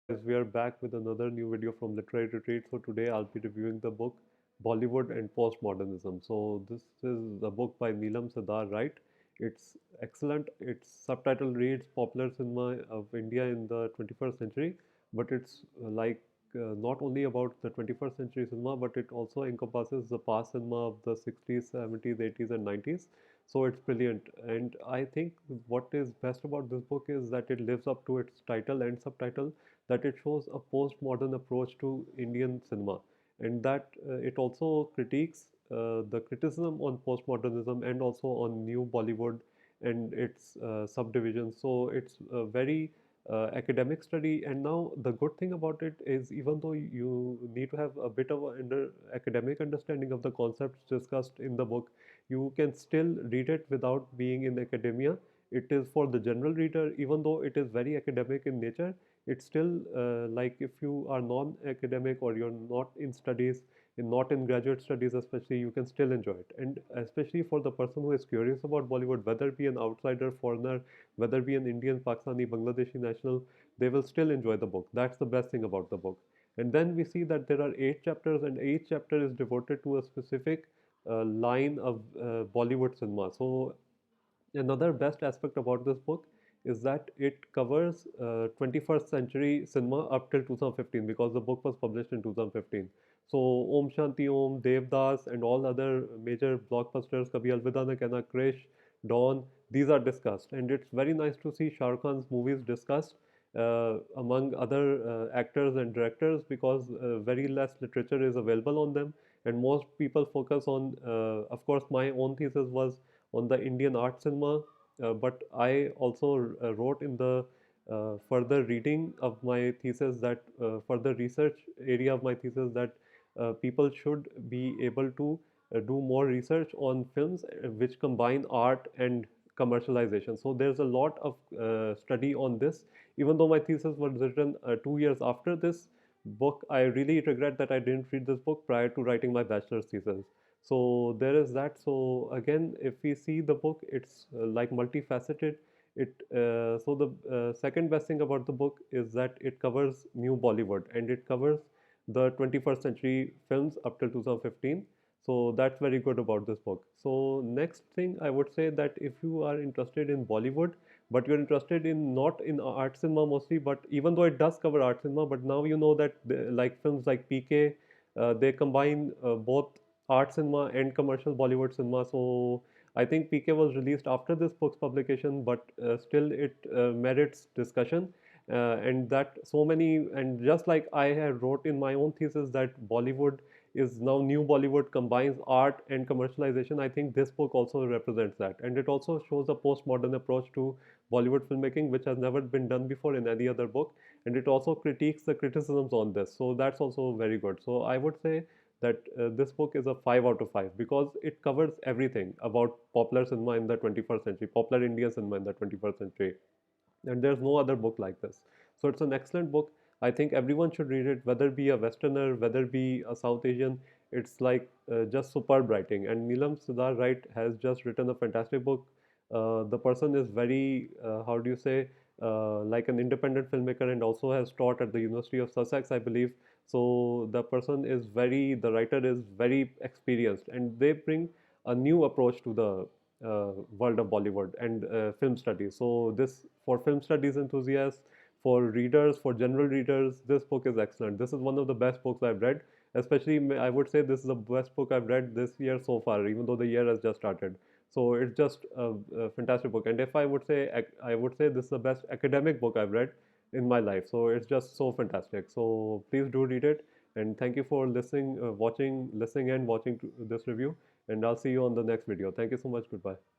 As we are back with another new video from Literary Retreat. So today I'll be reviewing the book Bollywood and Postmodernism. So this is a book by Neelam Sidhar Wright. It's excellent. Its subtitle reads Popular Cinema of India in the 21st Century, but it's not only about the 21st century cinema, but it also encompasses the past cinema of the 60s, 70s, 80s, and 90s. So it's brilliant. And I think what is best about this book is that it lives up to its title and subtitle, that it shows a postmodern approach to Indian cinema, and that it also critiques the criticism on postmodernism and also on new Bollywood and its subdivisions. So it's a very academic study. And now the good thing about it is, even though you need to have a bit of academic understanding of the concepts discussed in the book, you can still read it without being in academia. It is for the general reader. Even though it is very academic in nature, it's still like, if you are non-academic or you're not in studies, not in graduate studies especially, you can still enjoy it. And especially for the person who is curious about Bollywood, whether be an outsider, foreigner, whether be an Indian, Pakistani, Bangladeshi national, they will still enjoy the book. That's the best thing about the book. And then we see that there are 8 chapters, and each chapter is devoted to a specific line of Bollywood cinema. So another best aspect about this book is that it covers 21st century cinema up till 2015, because the book was published in 2015. So Om Shanti Om, Devdas, and all other major blockbusters, Kabhi Alvida Na Kehna, Krish, Dawn, these are discussed. And it's very nice to see Shah Rukh Khan's movies discussed among other actors and directors, because very less literature is available on them. And most people focus on, of course, my own thesis was on the Indian art cinema, but I also wrote in the further reading of my thesis, that further research area of my thesis, that people should be able to do more research on films which combine art and commercialization. So there's a lot of study on this. Even though my thesis was written 2 years after this book, I really regret that I didn't read this book prior to writing my bachelor's thesis. So there is that. So again, if we see the book, it's like multifaceted. So the second best thing about the book is that it covers new Bollywood, and it covers the 21st century films up till 2015. So that's very good about this book. So next thing I would say, that if you are interested in Bollywood, but you're interested in not in art cinema mostly, but even though it does cover art cinema, but now you know that like films like PK, they combine both art cinema and commercial Bollywood cinema. So I think PK was released after this book's publication, but still it merits discussion. And that so many, and just like I had wrote in my own thesis that Bollywood is now new Bollywood combines art and commercialization, I think this book also represents that. And it also shows a postmodern approach to Bollywood filmmaking, which has never been done before in any other book. And it also critiques the criticisms on this. So that's also very good. So I would say that this book is a 5 out of 5, because it covers everything about popular cinema in the 21st century, popular Indian cinema in the 21st century. And there's no other book like this. So it's an excellent book. I think everyone should read it, whether be a Westerner, whether be a South Asian. It's like just superb writing. And Neelam Sidhar Wright has just written a fantastic book. The person is very, how do you say, like an independent filmmaker, and also has taught at the University of Sussex, I believe. So the person is very, the writer is very experienced, and they bring a new approach to the world of Bollywood and film studies. So this, for film studies enthusiasts, for readers, for general readers, this book is excellent. This is one of the best books I've read. Especially, I would say this is the best book I've read this year so far, even though the year has just started. So it's just a fantastic book. And if I would say, I would say this is the best academic book I've read in my life. So it's just so fantastic. So please do read it. And thank you for listening, listening and watching this review. And I'll see you on the next video. Thank you so much. Goodbye.